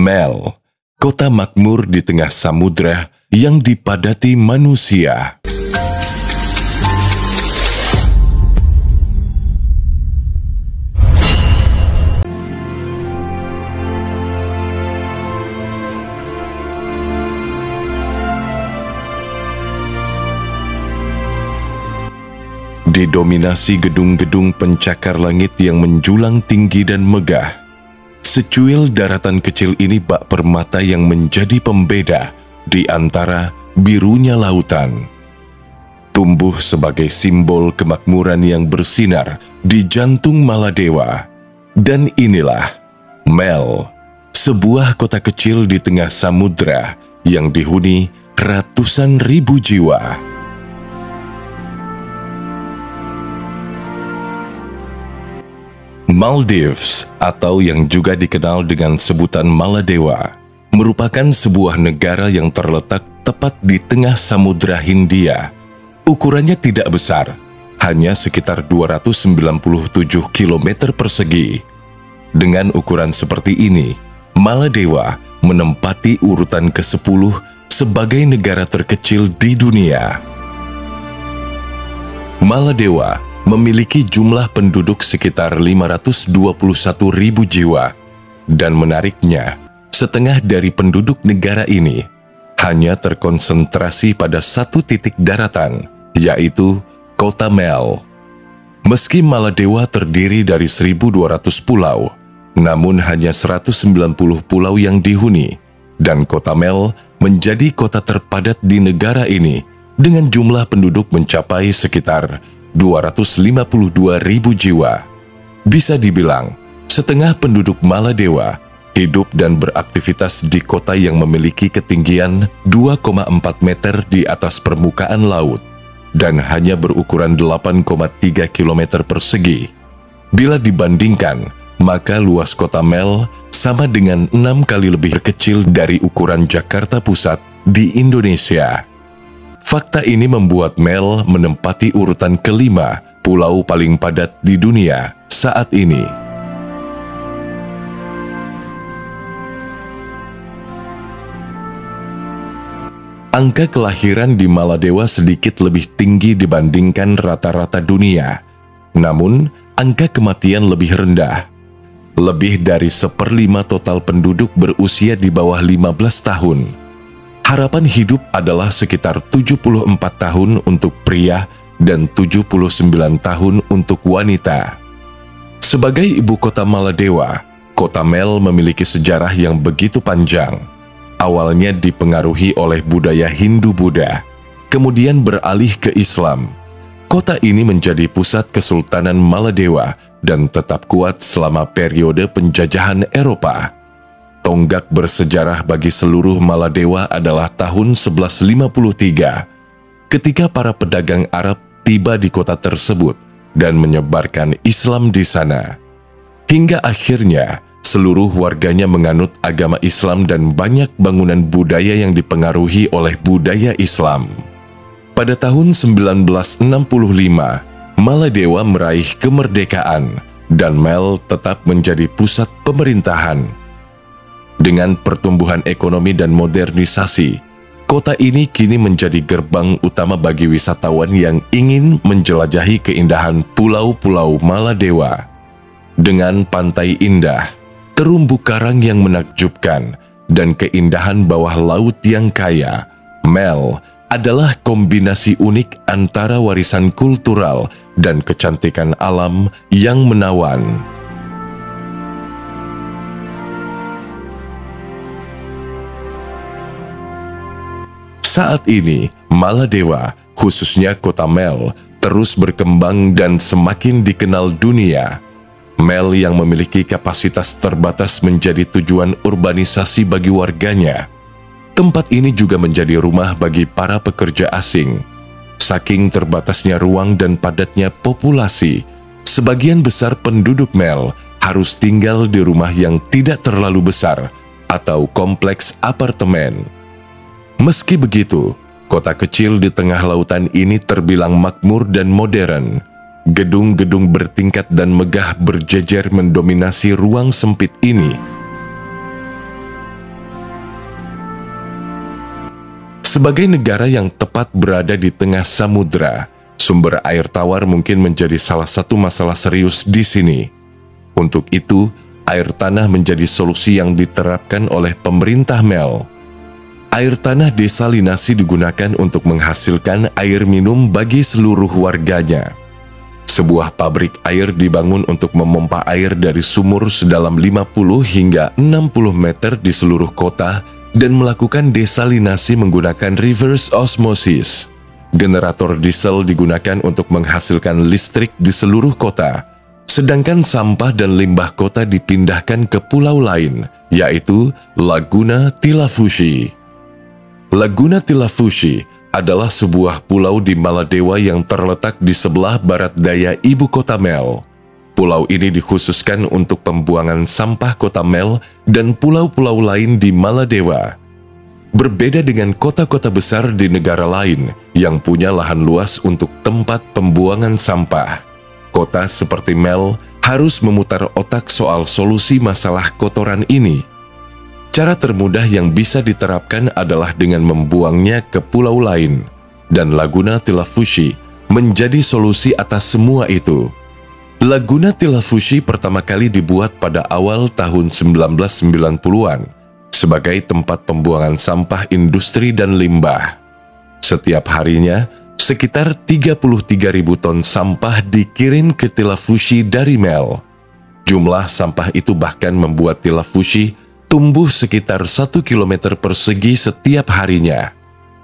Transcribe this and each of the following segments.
Mel, kota makmur di tengah samudra yang dipadati manusia. Didominasi gedung-gedung pencakar langit yang menjulang tinggi dan megah, secuil daratan kecil ini bak permata yang menjadi pembeda di antara birunya lautan. Tumbuh sebagai simbol kemakmuran yang bersinar di jantung Maladewa. Dan inilah Mel, sebuah kota kecil di tengah samudra yang dihuni ratusan ribu jiwa. Maldives, atau yang juga dikenal dengan sebutan Maladewa, merupakan sebuah negara yang terletak tepat di tengah Samudra Hindia. Ukurannya tidak besar, hanya sekitar 297 km persegi. Dengan ukuran seperti ini, Maladewa menempati urutan ke-10 sebagai negara terkecil di dunia. Maladewa memiliki jumlah penduduk sekitar 521.000 jiwa. Dan menariknya, setengah dari penduduk negara ini hanya terkonsentrasi pada satu titik daratan, yaitu kota Mel. Meski Maladewa terdiri dari 1.200 pulau, namun hanya 190 pulau yang dihuni, dan kota Mel menjadi kota terpadat di negara ini dengan jumlah penduduk mencapai sekitar 252.000 jiwa. Bisa dibilang, setengah penduduk Maladewa hidup dan beraktivitas di kota yang memiliki ketinggian 2,4 meter di atas permukaan laut dan hanya berukuran 8,3 km persegi. Bila dibandingkan, maka luas kota Mel sama dengan 6 kali lebih kecil dari ukuran Jakarta Pusat di Indonesia. Fakta ini membuat Mel menempati urutan kelima pulau paling padat di dunia saat ini. Angka kelahiran di Maladewa sedikit lebih tinggi dibandingkan rata-rata dunia. Namun, angka kematian lebih rendah. Lebih dari 1/5 total penduduk berusia di bawah 15 tahun. Harapan hidup adalah sekitar 74 tahun untuk pria dan 79 tahun untuk wanita. Sebagai ibu kota Maladewa, kota Mel memiliki sejarah yang begitu panjang. Awalnya dipengaruhi oleh budaya Hindu-Buddha, kemudian beralih ke Islam. Kota ini menjadi pusat Kesultanan Maladewa dan tetap kuat selama periode penjajahan Eropa. Tonggak bersejarah bagi seluruh Maladewa adalah tahun 1153, ketika para pedagang Arab tiba di kota tersebut dan menyebarkan Islam di sana. Hingga akhirnya, seluruh warganya menganut agama Islam dan banyak bangunan budaya yang dipengaruhi oleh budaya Islam. Pada tahun 1965, Maladewa meraih kemerdekaan dan Mel tetap menjadi pusat pemerintahan. Dengan pertumbuhan ekonomi dan modernisasi, kota ini kini menjadi gerbang utama bagi wisatawan yang ingin menjelajahi keindahan pulau-pulau Maladewa. Dengan pantai indah, terumbu karang yang menakjubkan, dan keindahan bawah laut yang kaya, Mel adalah kombinasi unik antara warisan kultural dan kecantikan alam yang menawan. Saat ini, Maladewa, khususnya kota Mel, terus berkembang dan semakin dikenal dunia. Mel yang memiliki kapasitas terbatas menjadi tujuan urbanisasi bagi warganya. Tempat ini juga menjadi rumah bagi para pekerja asing. Saking terbatasnya ruang dan padatnya populasi, sebagian besar penduduk Mel harus tinggal di rumah yang tidak terlalu besar atau kompleks apartemen. Meski begitu, kota kecil di tengah lautan ini terbilang makmur dan modern. Gedung-gedung bertingkat dan megah berjejer mendominasi ruang sempit ini. Sebagai negara yang tepat berada di tengah samudra, sumber air tawar mungkin menjadi salah satu masalah serius di sini. Untuk itu, air tanah menjadi solusi yang diterapkan oleh pemerintah Mel. Air tanah desalinasi digunakan untuk menghasilkan air minum bagi seluruh warganya. Sebuah pabrik air dibangun untuk memompa air dari sumur sedalam 50 hingga 60 meter di seluruh kota dan melakukan desalinasi menggunakan reverse osmosis. Generator diesel digunakan untuk menghasilkan listrik di seluruh kota, sedangkan sampah dan limbah kota dipindahkan ke pulau lain, yaitu Laguna Tilafushi. Laguna Tilafushi adalah sebuah pulau di Maladewa yang terletak di sebelah barat daya ibu kota Mel. Pulau ini dikhususkan untuk pembuangan sampah kota Mel dan pulau-pulau lain di Maladewa. Berbeda dengan kota-kota besar di negara lain yang punya lahan luas untuk tempat pembuangan sampah, kota seperti Mel harus memutar otak soal solusi masalah kotoran ini. Cara termudah yang bisa diterapkan adalah dengan membuangnya ke pulau lain, dan Laguna Tilafushi menjadi solusi atas semua itu. Laguna Tilafushi pertama kali dibuat pada awal tahun 1990-an sebagai tempat pembuangan sampah industri dan limbah. Setiap harinya, sekitar 33.000 ton sampah dikirim ke Tilafushi dari Mel. Jumlah sampah itu bahkan membuat Tilafushi tumbuh sekitar 1 km persegi setiap harinya.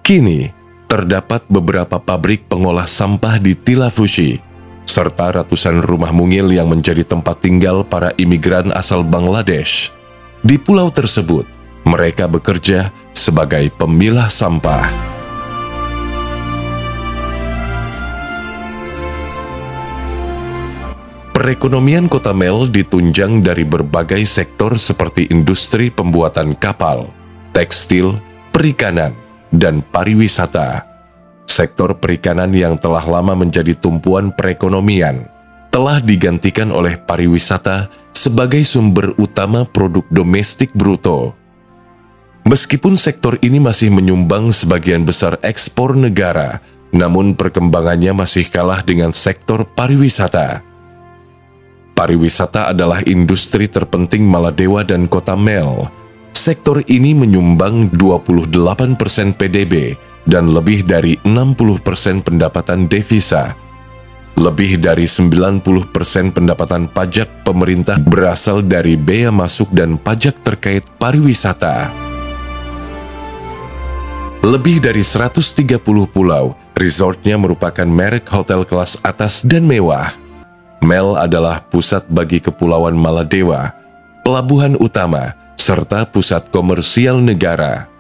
Kini, terdapat beberapa pabrik pengolah sampah di Tilafushi, serta ratusan rumah mungil yang menjadi tempat tinggal para imigran asal Bangladesh. Di pulau tersebut, mereka bekerja sebagai pemilah sampah. Perekonomian Kota Mel ditunjang dari berbagai sektor seperti industri pembuatan kapal, tekstil, perikanan, dan pariwisata. Sektor perikanan yang telah lama menjadi tumpuan perekonomian telah digantikan oleh pariwisata sebagai sumber utama produk domestik bruto. Meskipun sektor ini masih menyumbang sebagian besar ekspor negara, namun perkembangannya masih kalah dengan sektor pariwisata. Pariwisata adalah industri terpenting Maladewa dan Kota Mel. Sektor ini menyumbang 28% PDB dan lebih dari 60% pendapatan devisa. Lebih dari 90% pendapatan pajak pemerintah berasal dari bea masuk dan pajak terkait pariwisata. Lebih dari 130 pulau, resortnya merupakan merek hotel kelas atas dan mewah. Mel adalah pusat bagi Kepulauan Maladewa, pelabuhan utama, serta pusat komersial negara.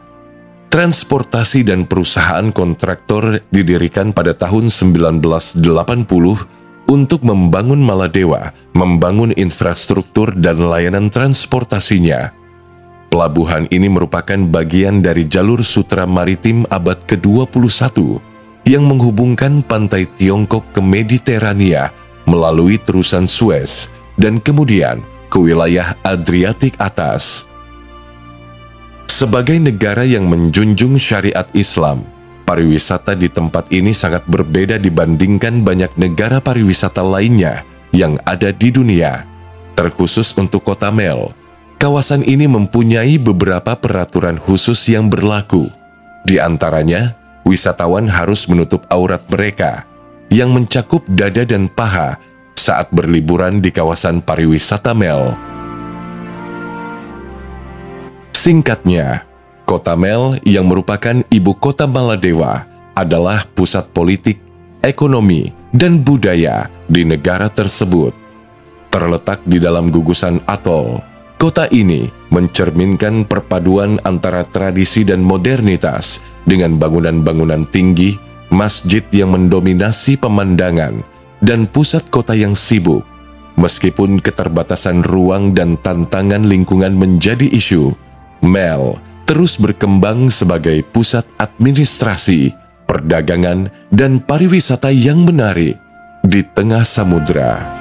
Transportasi dan perusahaan kontraktor didirikan pada tahun 1980 untuk membangun Maladewa, membangun infrastruktur dan layanan transportasinya. Pelabuhan ini merupakan bagian dari jalur sutra maritim abad ke-21 yang menghubungkan pantai Tiongkok ke Mediterania melalui terusan Suez dan kemudian ke wilayah Adriatik atas. Sebagai negara yang menjunjung syariat Islam, pariwisata di tempat ini sangat berbeda dibandingkan banyak negara pariwisata lainnya yang ada di dunia. Terkhusus untuk Kota Mel, kawasan ini mempunyai beberapa peraturan khusus yang berlaku. Di antaranya, wisatawan harus menutup aurat mereka, yang mencakup dada dan paha saat berliburan di kawasan pariwisata Mel. Singkatnya, Kota Mel yang merupakan ibu kota Maladewa adalah pusat politik, ekonomi, dan budaya di negara tersebut. Terletak di dalam gugusan atol, kota ini mencerminkan perpaduan antara tradisi dan modernitas dengan bangunan-bangunan tinggi, masjid yang mendominasi pemandangan, dan pusat kota yang sibuk. Meskipun keterbatasan ruang dan tantangan lingkungan menjadi isu, Mel terus berkembang sebagai pusat administrasi, perdagangan, dan pariwisata yang menarik di tengah samudra.